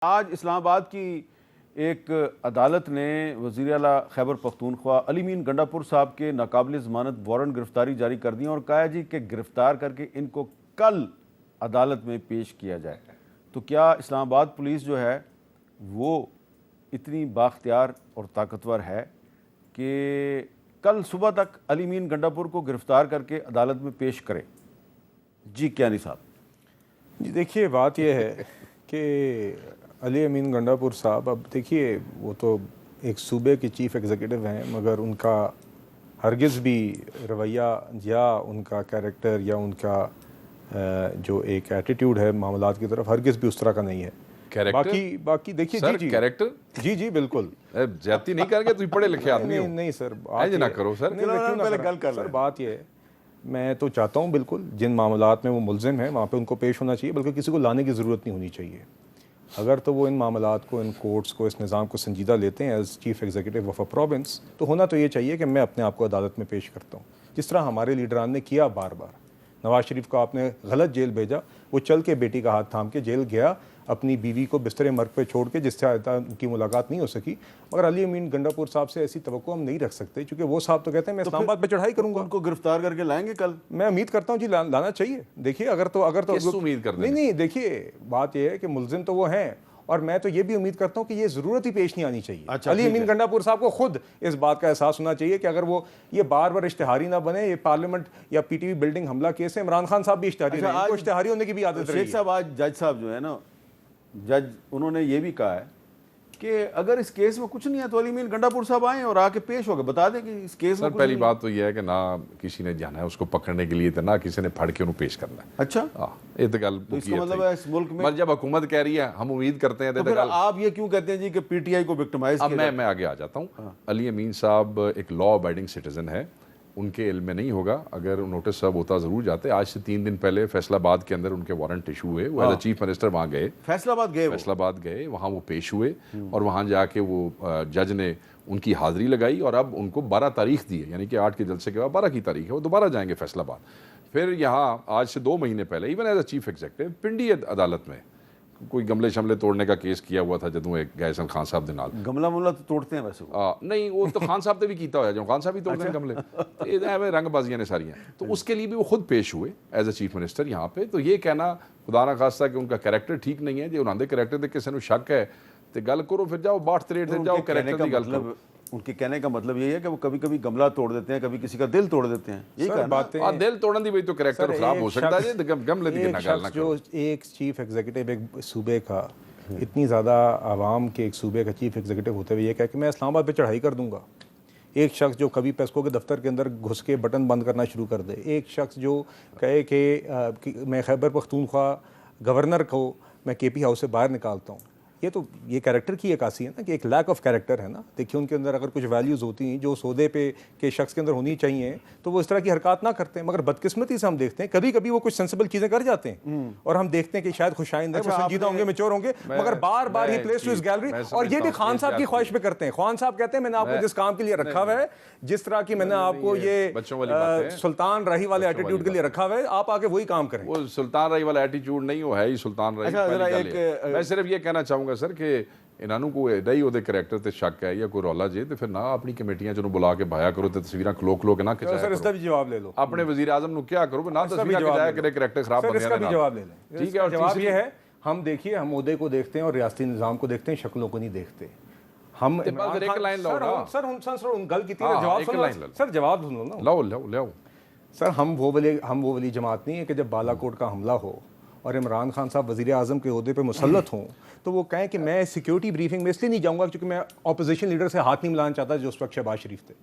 آج اسلام آباد کی ایک عدالت نے وزیر اعلیٰ خیبر پختونخوا علی امین گنڈاپور صاحب کے ناقابل ضمانت وارنٹ گرفتاری جاری کر دی اور کہا جی کہ گرفتار کر کے ان کو کل عدالت میں پیش کیا جائے۔ تو کیا اسلام آباد پولیس جو ہے وہ اتنی بااختیار اور طاقتور ہے کہ کل صبح تک علی امین گنڈاپور کو گرفتار کر کے عدالت میں پیش کرے؟ جی کیانی صاحب۔ جی دیکھیے، بات یہ ہے کہ علی امین گنڈاپور صاحب، اب دیکھیے وہ تو ایک صوبے کے چیف ایگزیکٹو ہیں، مگر ان کا ہرگز بھی رویہ یا ان کا کیریکٹر یا ان کا جو ایک ایٹیٹیوڈ ہے معاملات کی طرف، ہرگز بھی اس طرح کا نہیں ہے۔ باقی دیکھیے سر کیریکٹر جی بالکل زیادتی نہیں کر گے، تو پڑھے لکھے آدمی ہو۔ نہیں سر، نہ کرو سر، بات یہ ہے، میں تو چاہتا ہوں بالکل جن معاملات میں وہ ملزم ہیں وہاں پہ ان کو پیش ہونا چاہیے، بلکہ کسی کو لانے کی ضرورت نہیں ہونی چاہیے۔ اگر تو وہ ان معاملات کو، ان کورٹس کو، اس نظام کو سنجیدہ لیتے ہیں as chief executive of a province, تو ہونا تو یہ چاہیے کہ میں اپنے آپ کو عدالت میں پیش کرتا ہوں، جس طرح ہمارے لیڈران نے کیا بار بار۔ نواز شریف کو آپ نے غلط جیل بھیجا، وہ چل کے بیٹی کا ہاتھ تھام کے جیل گیا، اپنی بیوی کو بستر مرگ پہ چھوڑ کے، جس سے ان کی ملاقات نہیں ہو سکی۔ مگر علی امین گنڈاپور صاحب سے ایسی توقع ہم نہیں رکھ سکتے، کیونکہ وہ صاحب تو کہتے ہیں میں اسلام آباد پہ چڑھائی کروں گا۔ ان کو گرفتار کر کے لائیں گے کل؟ میں امید کرتا ہوں جی لانا چاہیے۔ دیکھیے اگر تو امید کرتے ہیں؟ نہیں دیکھیے، بات یہ ہے کہ ملزم تو وہ ہیں، اور میں تو یہ بھی امید کرتا ہوں کہ یہ ضرورت ہی پیش نہیں آنی چاہیے۔ علی امین گنڈاپور صاحب کو خود اس بات کا احساس ہونا چاہیے کہ اگر وہ یہ بار بار اشتہاری نہ بنے، یہ پارلیمنٹ یا پی ٹی وی بلڈنگ حملہ کیس ہے، عمران خان صاحب بھی اشتہاری رہے ہیں، ان کو اشتہاری ہونے کی بھی عادت رہی ہے۔ شیخ صاحب، آج جج صاحب جو ہے نا، جج انہوں نے یہ بھی کہا ہے کہ اگر اس کیس میں کچھ نہیں ہے تو علی امین گنڈاپور صاحب آئیں اور آ کے پیش ہو گئے، بتا دیں کہ اس کیس میں۔ پہلی بات تو یہ ہے کہ نہ کسی نے جانا ہے اس کو پکڑنے کے لیے، نہ کسی نے پھڑ کے انہوں پیش کرنا ہے۔ اچھا، یہ تو گل اس کا مطلب ہے اس ملک میں جب حکومت کہہ رہی ہے ہم امید کرتے ہیں، تو پھر آپ یہ کیوں کہتے ہیں جی کہ پی ٹی آئی کو وکٹمائز کیا؟ اب میں آگے آ جاتا ہوں۔ علی امین صاحب ایک لا ابائڈنگ سٹیزن ہے، ان کے علم میں نہیں ہوگا، اگر نوٹس سب ہوتا ضرور جاتے۔ آج سے 3 دن پہلے فیصل آباد کے اندر ان کے وارنٹ ایشو ہوئے، وہ ایز اے چیف منسٹر وہاں گئے، فیصل آباد گئے، وہاں وہ پیش ہوئے، اور وہاں جا کے وہ جج نے ان کی حاضری لگائی، اور اب ان کو 12 تاریخ دی ہے، یعنی کہ 8 کے جلسے کے بعد 12 کی تاریخ ہے، وہ دوبارہ جائیں گے فیصل آباد۔ پھر یہاں آج سے 2 مہینے پہلے even as a chief executive Pindi عدالت میں کوئی گملے شملے توڑنے کا کیس کیا ہوا تھا جدوں ایک گئے خان صاحب دے نال۔ گملہ مملہ تو توڑتے ہیں ویسے؟ نہیں، وہ تو خان صاحب نے بھی کیتا ہوا، جو خان صاحب بھی توڑتے ہیں گملے، رنگ بازیاں نے ساری ہیں، تو اس کے لیے بھی وہ خود پیش ہوئے ایز اے چیف منسٹر یہاں پہ۔ تو یہ کہنا خدا نہ خواستہ کہ ان کا کریکٹر ٹھیک نہیں ہے، جو انہوں نے کریکٹر دے کسی نے شک ہے تو گل کرو، پھر جاؤ باٹ تریٹ سے جاؤ کریکٹر کی گل کرو۔ ان کے کہنے کا مطلب یہ ہے کہ وہ کبھی کبھی گملہ توڑ دیتے ہیں، کبھی کسی کا دل توڑ دیتے ہیں، یہی باتیں۔ دل توڑن دی بھی تو کریکٹر خراب ہو سکتا ہے، گملے دی نہ گل نہ کرو۔ جو ایک چیف ایگزیکٹو ایک صوبے کا، اتنی زیادہ عوام کے ایک صوبے کا چیف ایگزیکٹو ہوتے ہوئے یہ کہہ کہ میں اسلام آباد پہ چڑھائی کر دوں گا، ایک شخص جو کبھی پیسکو کے دفتر کے اندر گھس کے بٹن بند کرنا شروع کر دے، ایک شخص جو کہے کہ میں خیبر پختونخوا گورنر کو میں کے پی ہاؤس سے باہر نکالتا ہوں، یہ کیریکٹر کی عکاسی ہے نا، کہ ایک لیک آف کیریکٹر ہے نا۔ دیکھیے ان کے اندر اگر کچھ ویلیوز ہوتی ہیں جو سودے پہ کے شخص کے اندر ہونی چاہیے تو وہ اس طرح کی حرکات نہ کرتے ہیں، مگر بدقسمتی سے ہم دیکھتے ہیں کبھی کبھی وہ کچھ سینسیبل چیزیں کر جاتے ہیں، اور ہم دیکھتے ہیں کہ شاید خوشائند ہیں، وہ سنجیدہ ہوں گے، میچور ہوں گے، مگر بار بار ہی پلیس ٹو ہز گیلری، اور یہ بھی خان صاحب کی خواہش پہ کرتے ہیں۔ خان صاحب کہتے ہیں میں نے آپ کو جس کام کے لیے رکھا ہوا ہے، جس طرح کی میں نے آپ کو یہ سلطان راہی والے ایٹیٹیوڈ کے لیے رکھا ہوا ہے، آپ آگے وہی کام کریں۔ وہ سلطان راہی والا ایٹیٹیوڈ نہیں، وہ ہے ہی سلطان راہی۔ میں صرف یہ کہنا چاہوں گا سر کہ انہوں کو رہی وہ کریکٹر تے شک ہے یا کوئی رولا جے تو پھر نہ اپنی کمیٹیاں جنہوں بلا کے بھایا کرو تے تصویراں کھلو کے نہ کھچایا کرو۔ سر اس کا بھی جواب لے لو، اپنے وزیر اعظم نو کیا کرو، نہ تصویراں کھچایا کرے کریکٹر خراب بندے ہیں۔ اس کا بھی جواب لے لیں۔ ٹھیک ہے، اور جواب یہ ہے، ہم دیکھیے ہم عہدے کو دیکھتے ہیں اور ریاستی نظام کو دیکھتے ہیں، شکلوں کو نہیں دیکھتے ہم۔ ایک لائن لاؤ نا سر، گل کی تھی نا، جواب سنو سر، جواب سنو نا۔ لاؤ سر، ہم وہ والی جماعت نہیں ہے کہ جب بالا کوٹ کا حملہ ہو اور عمران خان صاحب وزیر اعظم کے عہدے پہ مسلط ہوں تو وہ کہیں کہ میں سیکیورٹی بریفنگ میں اس لیے نہیں جاؤں گا کیونکہ میں اپوزیشن لیڈر سے ہاتھ نہیں ملانا چاہتا جو اس وقت شہباز شریف تھے۔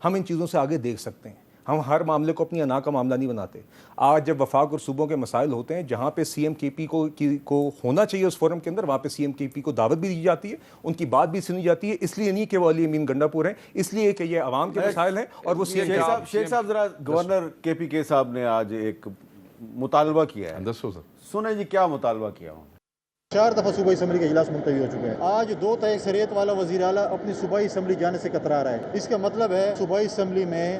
ہم ان چیزوں سے آگے دیکھ سکتے ہیں، ہم ہر معاملے کو اپنی انا کا معاملہ نہیں بناتے۔ آج جب وفاق اور صوبوں کے مسائل ہوتے ہیں، جہاں پہ سی ایم کے پی کو ہونا چاہیے اس فورم کے اندر، وہاں پہ سی ایم کے پی کو دعوت بھی دی جاتی ہے، ان کی بات بھی سنی جاتی ہے، اس لیے نہیں کہ وہ علی امین گنڈاپور ہیں، اس لیے کہ یہ عوام کے مسائل ہیں اور وہ سی ایم۔ شیخ صاحب ذرا گورنر کے پی کے صاحب نے آج ایک مطالبہ کیا ہے، دسو سر، سنیں جی کیا مطالبہ کیا انہوں نے۔ 4 دفعہ صوبائی اسمبلی کا اجلاس ملتوی ہو چکے ہیں۔ آج 2 تہہ اکثریت والا وزیر اعلیٰ اپنی صوبائی اسمبلی جانے سے کترا رہا ہے۔ اس کا مطلب ہے صوبائی اسمبلی میں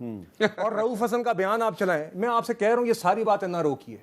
اور رؤوف حسن کا بیان آپ چلائیں. میں آپ سے کہہ رہا ہوں یہ ساری باتیں نہ روکیے.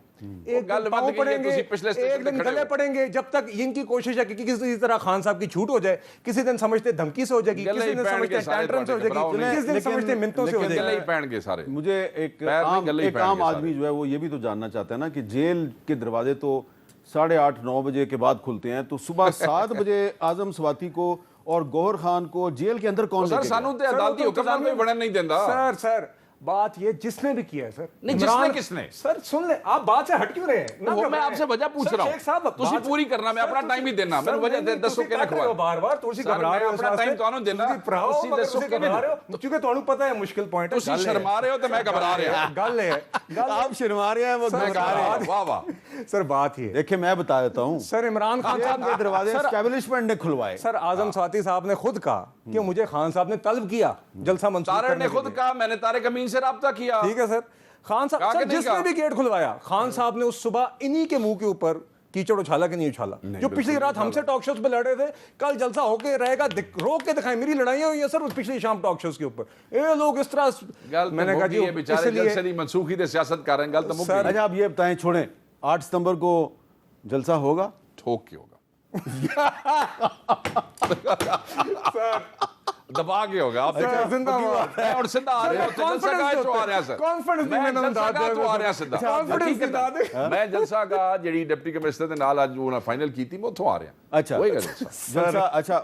ایک گل دن بند پاؤں کی ہے، پڑیں گے, تسی پچھلے ایک اسٹیشن دن پہ کھڑے گلے ہو. پڑیں گے, جب تک ان کی کوشش ہے کہ کسی طرح خان صاحب کی چھوٹ ہو جائے. کسی دن سمجھتے دھمکی سے ہو جائے گی, گلے کسی ہی دن پہن سمجھتے کے سارے ٹینٹرم سے ہو گھبراؤ جائے گی, نہیں. کسی دن سمجھتے منتوں سے ہو گلے جائے ہی گی. پہن کے سارے. مجھے ایک گلے ہی پہن عام کے آدمی جو ہے وہ یہ بھی تو جاننا چاہتا ہے نا کہ جیل کے دروازے تو 8:30-9 بجے کے بعد کھلتے ہیں, تو صبح 7 بجے اعظم سواتی کو اور گوہر خان کو جیل کے اندر کون لے سر کے سانو گیا؟ تے عدالتی حکم کوئی بڑھن نہیں دیندا. سر بات یہ جس نے بھی کیا ہے سر, نہیں, جس نے کس نے. سر سن لیں, آپ بات سے ہٹ کیوں رہے ہیں؟ میں آپ سے وجہ پوچھ رہا ہوں, تسی پوری کرنا, میں اپنا ٹائم بھی دینا, میں وجہ دسو کہ نہ کھوا بار بار تسی گھبرا رہے ہو, اپنا ٹائم تانوں دینا, تسی دسو کہ گھبرا رہے ہو کیونکہ تانوں پتہ ہے مشکل پوائنٹ ہے. تسی شرما رہے ہو تے میں گھبرا رہا ہوں. گل ہے, آپ شرما رہے ہیں, وہ میں گھبرا رہے ہیں. واہ واہ. سر بات یہ دیکھیں میں بتا دیتا ہوں, سر عمران خان صاحب یہ دروازے اسٹیبلشمنٹ نے کھلوائے. سر اعظم سواتی صاحب نے خود کہا کہ مجھے خان صاحب نے طلب کیا جلسہ منسوخ طارق کرنے نے کے خود لیے. کہا میں نے طارق امین سے رابطہ کیا. ٹھیک ہے سر, خان کہا صاحب کہ سر نہیں جس نے کہا. بھی گیٹ کھلوایا, خان صاحب نے اس صبح انہی کے منہ کے اوپر کیچڑ اچھالا کہ نہیں اچھالا, جو پچھلی رات ہم سے ٹاک شوز پہ لڑے تھے, کل جلسہ ہو کے رہے گا, روک کے دکھائیں. میری لڑائیاں ہوئی ہیں سر پچھلی شام ٹاک شوز کے اوپر, یہ لوگ اس طرح. میں نے کہا جی بیچارے جلسے نہیں منسوخی تے سیاست کر رہے ہیں, گل تو مک گئی. اچھا آپ یہ بتائیں, چھوڑیں 8 ستمبر کو جلسہ ہوگا؟ ٹھوک کے ہوگا, دبا کے ہوگا. آپ زندہ باد. اور سیدھا آ رہے ہو جلسہ کا تو آ رہا سر, کانفیڈنس میں نہیں میں جلسہ کا تو آ رہا سیدھا. کانفیڈنس نہیں دادا. میں جلسہ کا جڑی ڈپٹی کمشنر دے نال اج انہاں فائنل کیتی میں اتھوں آ رہا. اچھا وہی گل جلسہ. اچھا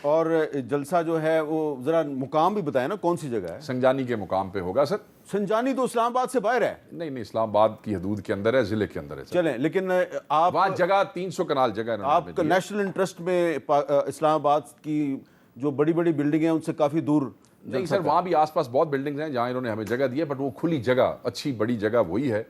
اور جلسہ جو ہے وہ ذرا مقام بھی بتائیں نا, کون سی جگہ ہے؟ سنجانی کے مقام پہ ہوگا سر. سنجانی تو اسلام آباد سے باہر ہے. نہیں اسلام آباد کی حدود کے اندر ہے, ضلع کے اندر ہے سر. چلیں, لیکن آپ وہاں جگہ 300 کنال جگہ آپ کا نیشنل انٹرسٹ میں اسلام آباد کی جو بڑی بڑی بلڈنگ ہیں ان سے کافی دور. نہیں سر, وہاں بھی آس پاس بہت بلڈنگز ہیں جہاں انہوں نے ہمیں جگہ دی ہے, بٹ وہ کھلی جگہ, اچھی بڑی جگہ وہی ہے.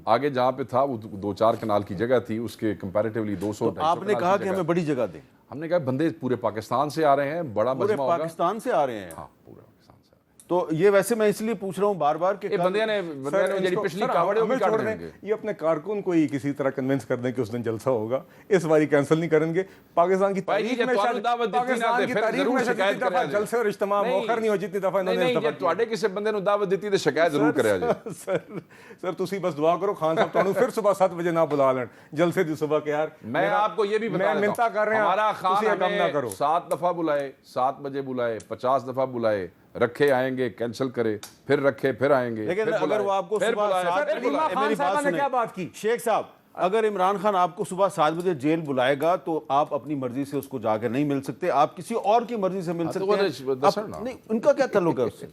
آگے جہاں پہ تھا وہ 2-4 کنال کی جگہ تھی, اس کے کمپیریٹیولی 200. آپ نے کہا کہ ہمیں بڑی جگہ دیں. ہم نے کہا بندے پورے پاکستان سے آ رہے ہیں, بڑا پورے مجمع ہوگا. پاکستان سے آ رہے ہیں. ہاں پورے پاکستان سے. تو یہ ویسے میں اس لیے پوچھ رہا ہوں بار بار کہ بندے نے جڑی پچھلی کاوڑے وہ بھی کاٹ دیں گے. یہ اپنے کارکن کو ہی کسی طرح کنونس کر دیں کہ اس دن جلسہ ہوگا, اس باری کینسل نہیں کریں گے. پاکستان کی تاریخ میں جلسے اور اجتماع موخر نہیں ہو جتنی دفعہ انہوں نے نہیں تواڈے کسی بندے نو دعوت دیتی تے شکایت ضرور کریا جائے. سر تسی بس دعا کرو خان صاحب تانوں پھر صبح 7 بجے نہ بلا لین جلسے دی صبح کے. یار میں آپ کو یہ بھی بتا میں منتا کر رہا ہوں, ہمارا خان ہمیں 7 دفعہ بلائے, 7 بجے بلائے, 50 دفعہ بلائے, رکھے آئیں گے, کینسل کرے, پھر رکھے, پھر آئیں گے. لیکن اگر وہ آپ کو صبح خان صاحب نے کیا بات کی, شیخ صاحب اگر عمران خان آپ کو صبح 7 بجے جیل بلائے گا تو آپ اپنی مرضی سے اس کو جا کے نہیں مل سکتے, آپ کسی اور کی مرضی سے مل سکتے ہیں. نہیں, ان کا کیا تعلق ہے اس سے؟